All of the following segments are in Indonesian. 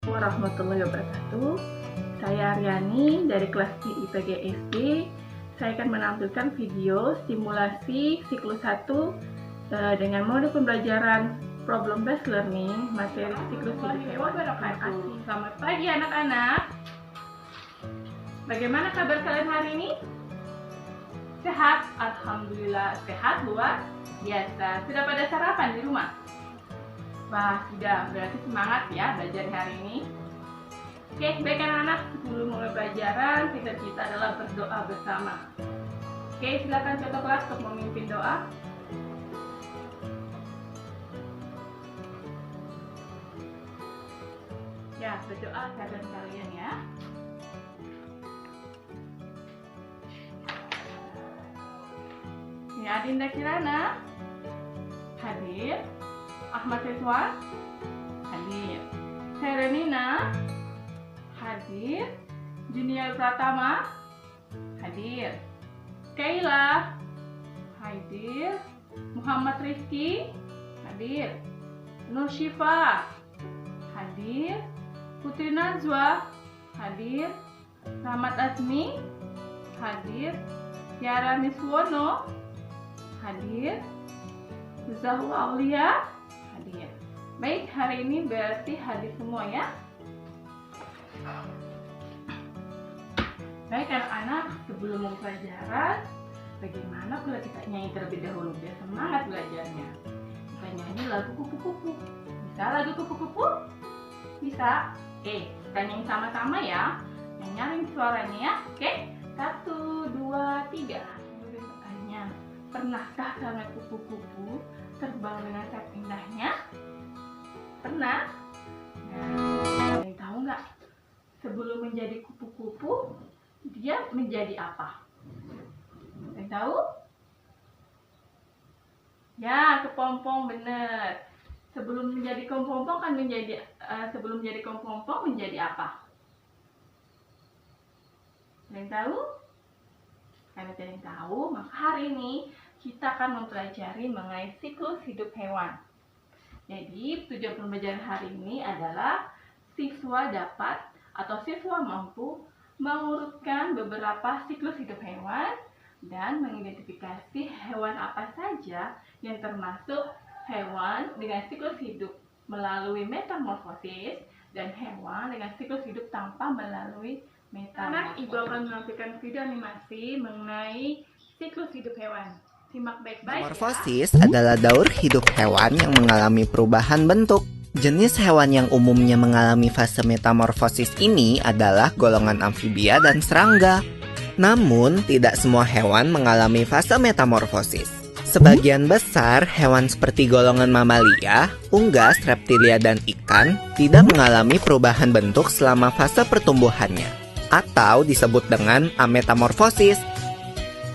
Warahmatullahi wabarakatuh. Saya Aryani dari kelas D IPG SD. Saya akan menampilkan video simulasi siklus 1 dengan mode pembelajaran problem based learning materi siklus hidup hewan. Terima kasih. Selamat pagi anak-anak. Bagaimana kabar kalian hari ini? Sehat? Alhamdulillah sehat luar biasa. Sudah pada sarapan di rumah? Wah, sudah. Berarti semangat ya belajar hari ini. Oke, baik anak-anak. Sebelum mulai pelajaran, kita adalah berdoa bersama. Oke, silakan contoh kelas untuk memimpin doa. Ya, berdoa kepada kalian ya. Ini Adinda Kirana hadir. Ahmad Ridwan hadir. Serenina hadir. Junior Pratama hadir. Kayla hadir. Muhammad Rizky hadir. Nur Syifa hadir. Putri Najwa hadir. Rahmat Azmi hadir. Tiara Miswono hadir. Zahul Aulia hadir. Baik, hari ini berarti hadir semua ya. Baik anak-anak, sebelum mulai pelajaran, bagaimana kalau kita nyanyi terlebih dahulu biar semangat belajarnya? Kita nyanyi lagu kupu-kupu. Bisa lagu kupu-kupu? Bisa? Kita nyanyi sama-sama ya. Yang nyaring suaranya ya. Oke? 1, 2, 3. Bertanya, pernahkah kalian kupu-kupu terbang dengan sangat indahnya? Pernah? Nah, kalian tahu nggak? Sebelum menjadi kupu-kupu, dia menjadi apa? Kalian tahu? Ya, kepompong bener. Sebelum menjadi kepompong kan sebelum menjadi kepompong menjadi apa? Kalian tahu? Karena kalian tahu, maka hari ini kita akan mempelajari mengenai siklus hidup hewan. Jadi, tujuan pembelajaran hari ini adalah siswa dapat atau siswa mampu mengurutkan beberapa siklus hidup hewan dan mengidentifikasi hewan apa saja yang termasuk hewan dengan siklus hidup melalui metamorfosis dan hewan dengan siklus hidup tanpa melalui metamorfosis. Ibu akan menampilkan video animasi mengenai siklus hidup hewan. Simak baik-baik. Metamorfosis adalah daur hidup hewan yang mengalami perubahan bentuk. Jenis hewan yang umumnya mengalami fase metamorfosis ini adalah golongan amfibia dan serangga. Namun, tidak semua hewan mengalami fase metamorfosis. Sebagian besar hewan seperti golongan mamalia, unggas, reptilia, dan ikan tidak mengalami perubahan bentuk selama fase pertumbuhannya, atau disebut dengan ametamorfosis.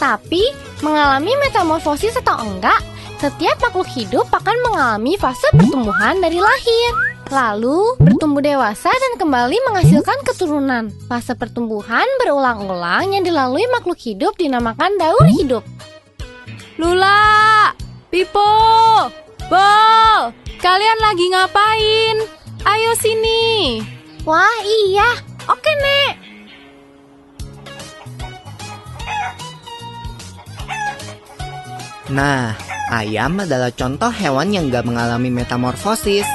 Tapi, mengalami metamorfosis atau enggak, setiap makhluk hidup akan mengalami fase pertumbuhan dari lahir, lalu bertumbuh dewasa dan kembali menghasilkan keturunan. Fase pertumbuhan berulang-ulang yang dilalui makhluk hidup dinamakan daur hidup. Lula, Pipo, Bol, kalian lagi ngapain? Ayo sini. Wah iya, oke Nek. Nah, ayam adalah contoh hewan yang gak mengalami metamorfosis.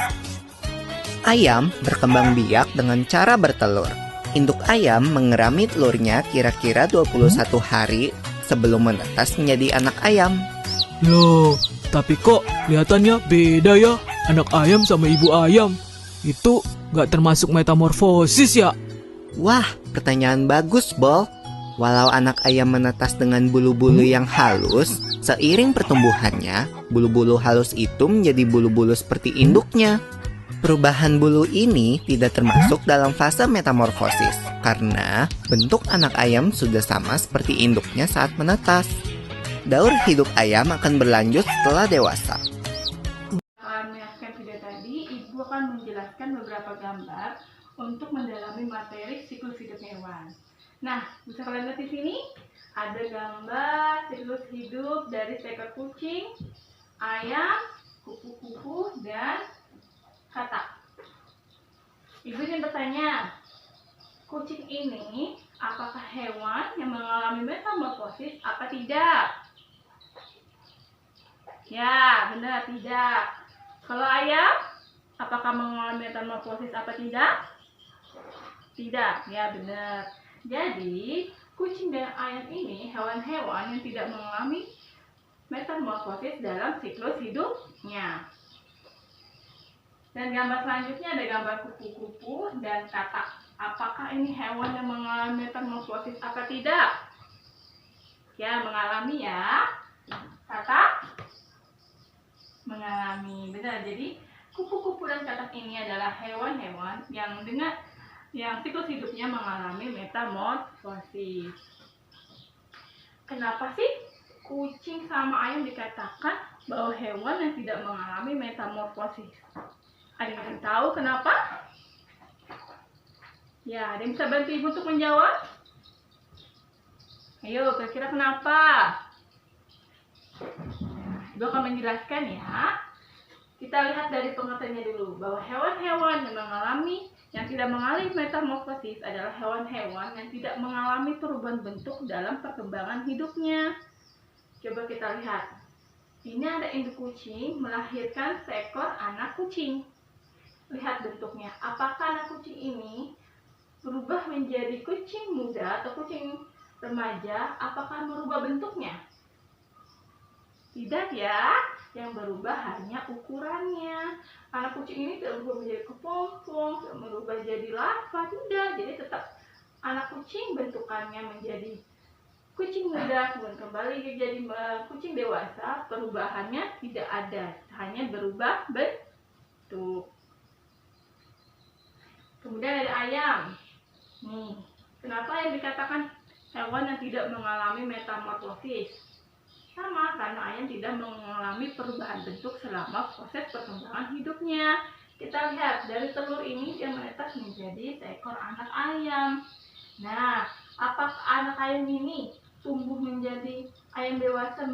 Ayam berkembang biak dengan cara bertelur. Induk ayam mengerami telurnya kira-kira 21 hari sebelum menetas menjadi anak ayam. Loh, tapi kok kelihatannya beda ya anak ayam sama ibu ayam? Itu gak termasuk metamorfosis ya? Wah, pertanyaan bagus, Bol. Walau anak ayam menetas dengan bulu-bulu yang halus, seiring pertumbuhannya, bulu-bulu halus itu menjadi bulu-bulu seperti induknya. Perubahan bulu ini tidak termasuk dalam fase metamorfosis, karena bentuk anak ayam sudah sama seperti induknya saat menetas. Daur hidup ayam akan berlanjut setelah dewasa. Setelah menyaksikan video tadi, Ibu akan menjelaskan beberapa gambar untuk mendalami materi siklus hidup hewan. Nah, bisa kalian lihat di sini ada gambar siklus hidup dari seekor kucing, ayam, kupu-kupu, dan katak. Ibu ingin bertanya, kucing ini apakah hewan yang mengalami metamorfosis apa tidak? Ya, benar, tidak. Kalau ayam, apakah mengalami metamorfosis apa tidak? Tidak, ya benar. Jadi, kucing dan ayam ini hewan-hewan yang tidak mengalami metamorfosis dalam siklus hidupnya. Dan gambar selanjutnya ada gambar kupu-kupu dan katak. Apakah ini hewan yang mengalami metamorfosis apa tidak? Ya, mengalami ya. Katak mengalami. Benar. Jadi, kupu-kupu dan katak ini adalah hewan-hewan yang siklus hidupnya mengalami metamorfosis. Kenapa sih kucing sama ayam dikatakan bahwa hewan yang tidak mengalami metamorfosis? Ada yang tahu kenapa? Ya, ada yang bisa bantu ibu untuk menjawab? Ayo, kira-kira kenapa? Ibu akan menjelaskan ya. Kita lihat dari pengertiannya dulu, bahwa hewan-hewan yang tidak mengalami metamorfosis adalah hewan-hewan yang tidak mengalami perubahan bentuk dalam perkembangan hidupnya. Coba kita lihat. Ini ada induk kucing melahirkan seekor anak kucing. Lihat bentuknya. Apakah anak kucing ini berubah menjadi kucing muda atau kucing remaja? Apakah merubah bentuknya? Tidak ya, yang berubah hanya ukurannya. Anak kucing ini tidak berubah menjadi kepompong, tidak berubah jadi larva, tidak. Jadi tetap anak kucing bentukannya menjadi kucing muda, kemudian kembali jadi kucing dewasa. Perubahannya tidak ada, hanya berubah bentuk. Kemudian ada ayam. Nih, kenapa yang dikatakan hewan yang tidak mengalami metamorfosis? Sama, karena ayam tidak mengalami perubahan bentuk selama proses perkembangan hidupnya. Kita lihat, dari telur ini dia menetas menjadi seekor anak ayam. Nah, apakah anak ayam ini tumbuh menjadi ayam dewasa,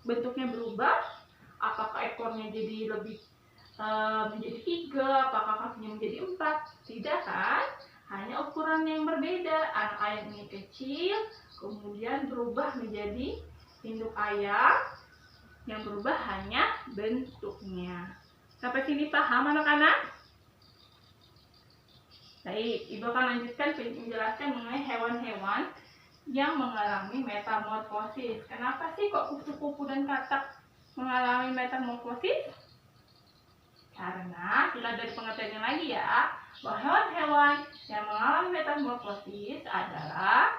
bentuknya berubah? Apakah ekornya jadi lebih menjadi 3? Apakah kakinya menjadi 4? Tidak kan? Hanya ukurannya yang berbeda. Anak ayam ini kecil, kemudian berubah menjadi induk ayam, yang berubah hanya bentuknya. Sampai sini paham anak-anak? Baik, Ibu akan lanjutkan menjelaskan mengenai hewan-hewan yang mengalami metamorfosis. Kenapa sih kok kupu-kupu dan katak mengalami metamorfosis? Karena kita dari pengertiannya lagi ya, bahwa hewan-hewan yang mengalami metamorfosis adalah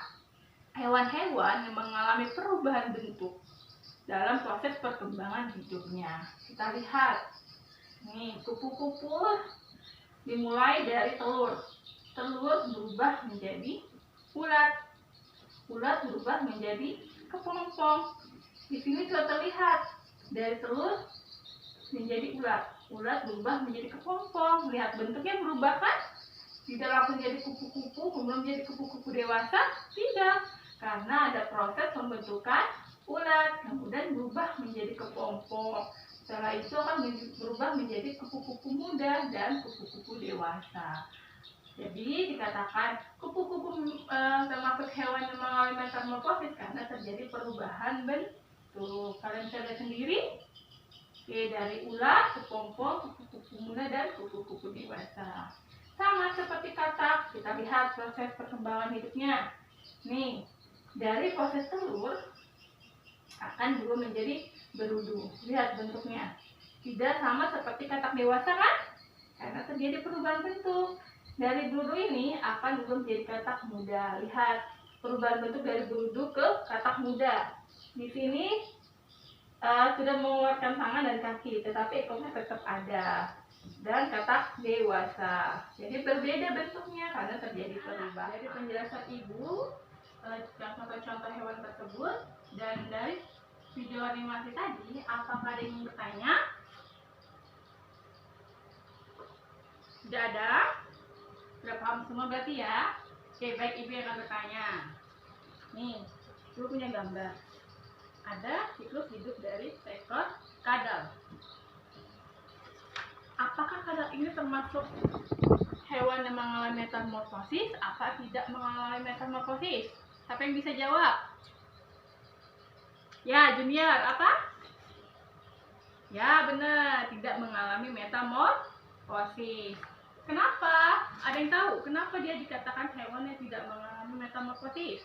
hewan-hewan yang mengalami perubahan bentuk dalam proses perkembangan hidupnya. Kita lihat, nih kupu-kupu dimulai dari telur. Telur berubah menjadi ulat. Ulat berubah menjadi kepompong. Di sini sudah terlihat dari telur menjadi ulat. Ulat berubah menjadi kepompong. Lihat bentuknya berubah kan? Tidak langsung jadi kupu-kupu, kemudian menjadi kupu-kupu dewasa. Tidak. Karena ada proses pembentukan ulat, kemudian berubah menjadi kepompong. Setelah itu akan berubah menjadi kupu-kupu muda dan kupu-kupu dewasa. Jadi dikatakan kupu-kupu termasuk hewan yang mengalami metamorfosis karena terjadi perubahan bentuk. Kalian bisa lihat sendiri. Oke, dari ulat, kepompong, kupu-kupu muda dan kupu-kupu dewasa. Sama seperti katak, kita lihat proses perkembangan hidupnya. Nih, dari proses telur akan berubah menjadi berudu. Lihat bentuknya. Tidak sama seperti katak dewasa kan? Karena terjadi perubahan bentuk. Dari berudu ini akan berubah menjadi katak muda. Lihat perubahan bentuk dari berudu ke katak muda. Di sini sudah mengeluarkan tangan dan kaki, tetapi ekornya tetap ada. Dan katak dewasa. Jadi berbeda bentuknya karena terjadi perubahan. Dari penjelasan ibu contoh-contoh hewan tersebut dan dari video animasi tadi, apakah ada yang bertanya? Sudah ada? Sudah paham semua berarti ya? Oke, baik, ibu yang akan bertanya. Nih, ibu punya gambar. Ada siklus hidup dari seekor kadal. Apakah kadal ini termasuk hewan yang mengalami metamorfosis apa tidak mengalami metamorfosis? Siapa yang bisa jawab? Ya, Junior, apa? Ya, benar, tidak mengalami metamorfosis. Kenapa? Ada yang tahu kenapa dia dikatakan hewan yang tidak mengalami metamorfosis?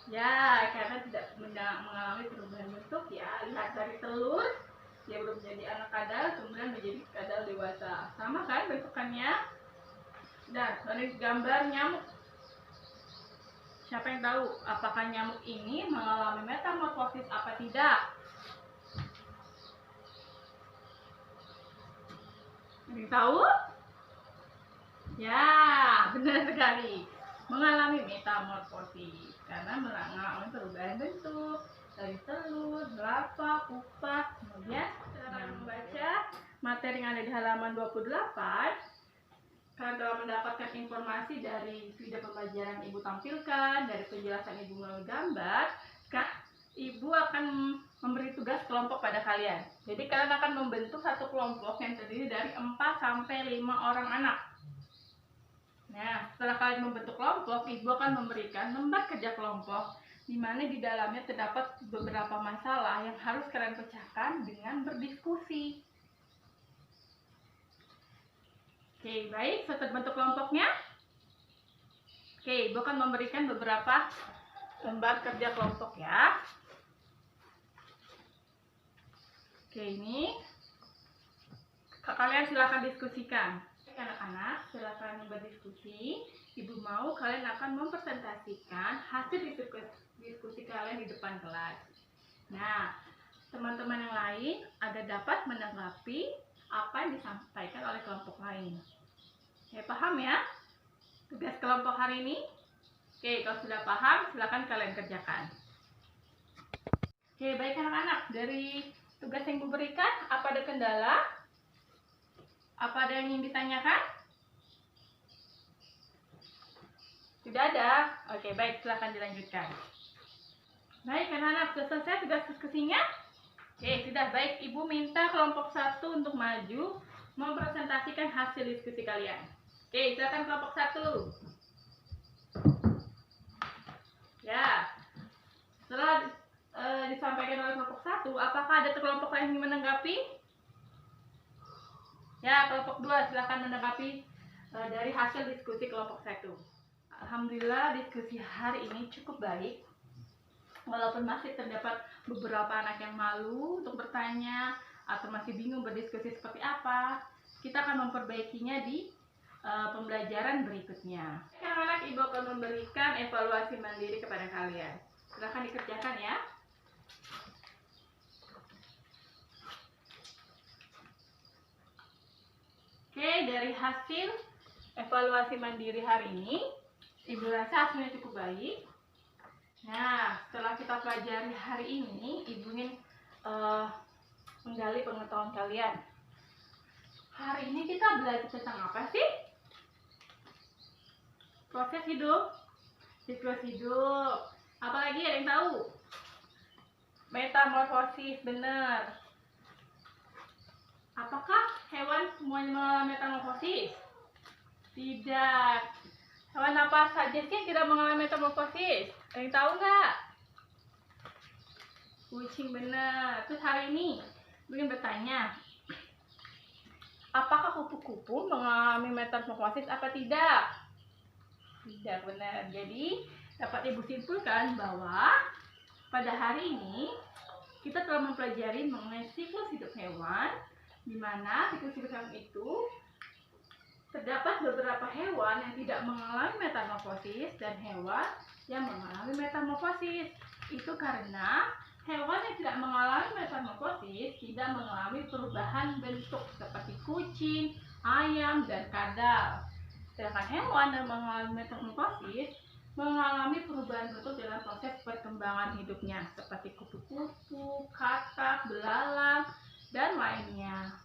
Ya, karena tidak mengalami perubahan bentuk ya. Lihat dari telur, dia belum menjadi anak kadal, kemudian menjadi kadal dewasa. Sama kan bentukannya? Dan dari gambar nyamuk. Siapa yang tahu apakah nyamuk ini mengalami metamorfosis apa tidak? Ada yang tahu? Ya, benar sekali. Mengalami metamorfosis karena mengalami perubahan bentuk dari telur, larva, pupa, kemudian cara membaca materi yang ada di halaman 28. Kalian telah mendapatkan informasi dari video pembelajaran Ibu tampilkan, dari penjelasan Ibu melalui gambar. Sekarang Ibu akan memberi tugas kelompok pada kalian. Jadi kalian akan membentuk satu kelompok yang terdiri dari 4 sampai 5 orang anak. Nah, setelah kalian membentuk kelompok, Ibu akan memberikan lembar kerja kelompok di mana di dalamnya terdapat beberapa masalah yang harus kalian pecahkan dengan berdiskusi. Oke, baik, sudah terbentuk kelompoknya. Oke, Ibu akan memberikan beberapa lembar kerja kelompok ya. Oke, ini kalian silakan diskusikan. Anak-anak, silakan berdiskusi. Ibu mau kalian akan mempresentasikan hasil diskusi kalian di depan kelas. Nah, teman-teman yang lain agar dapat menanggapi apa yang disampaikan oleh kelompok lain. Ya, paham ya tugas kelompok hari ini? Oke, kalau sudah paham, silakan kalian kerjakan. Oke, baik anak-anak, dari tugas yang Ibu berikan, apa ada kendala? Apa ada yang ingin ditanyakan? Tidak ada? Oke, baik, silakan dilanjutkan. Baik anak-anak, sudah selesai tugas diskusinya? Oke, sudah baik. Ibu minta kelompok 1 untuk maju mempresentasikan hasil diskusi kalian. Oke, silakan kelompok 1. Ya, setelah disampaikan oleh kelompok 1, apakah ada kelompok lain yang menanggapi? Ya, kelompok 2 silakan menanggapi dari hasil diskusi kelompok 1. Alhamdulillah diskusi hari ini cukup baik. Walaupun masih terdapat beberapa anak yang malu untuk bertanya atau masih bingung berdiskusi seperti apa, kita akan memperbaikinya di pembelajaran berikutnya. Anak-anak, Ibu akan memberikan evaluasi mandiri kepada kalian. Silahkan dikerjakan ya. Oke, dari hasil evaluasi mandiri hari ini, Ibu rasa hasilnya cukup baik. Nah, setelah kita pelajari hari ini, Ibu ingin menggali pengetahuan kalian. Hari ini kita belajar tentang apa sih? Proses hidup. Siklus hidup. Apalagi ada yang tahu? Metamorfosis, benar. Apakah hewan semuanya mengalami metamorfosis? Tidak. Hewan apa saja sih yang tidak mengalami metamorfosis? Ada yang tahu nggak? Kucing, benar. Terus hari ini ingin bertanya, apakah kupu-kupu mengalami metamorfosis apa tidak? Tidak, benar. Jadi dapat Ibu simpulkan bahwa pada hari ini kita telah mempelajari mengenai siklus hidup hewan, di mana siklus hidup hewan itu terdapat beberapa hewan yang tidak mengalami metamorfosis dan hewan yang mengalami metamorfosis. Itu karena hewan yang tidak mengalami metamorfosis tidak mengalami perubahan bentuk seperti kucing, ayam, dan kadal. Sedangkan hewan yang mengalami metamorfosis mengalami perubahan bentuk dalam proses perkembangan hidupnya seperti kupu-kupu, katak, belalang, dan lainnya.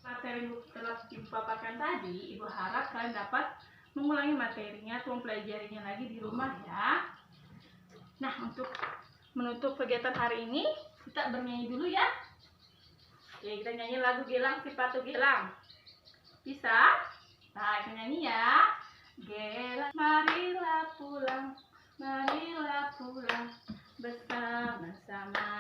Materi yang telah Ibu paparkan tadi, Ibu harap kalian dapat mengulangi materinya atau mempelajarinya lagi di rumah ya. Nah, untuk menutup kegiatan hari ini, kita bernyanyi dulu ya. Oke, kita nyanyi lagu Gilang si Patu Gilang. Bisa? Nah, kita nyanyi ya. Gela, marilah pulang bersama-sama.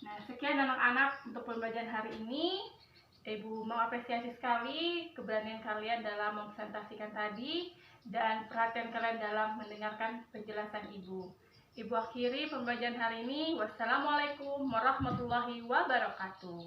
Nah, sekian anak-anak untuk pembelajaran hari ini. Ibu mengapresiasi sekali keberanian kalian dalam mempresentasikan tadi dan perhatian kalian dalam mendengarkan penjelasan Ibu. Ibu akhiri pembelajaran hari ini. Wassalamualaikum warahmatullahi wabarakatuh.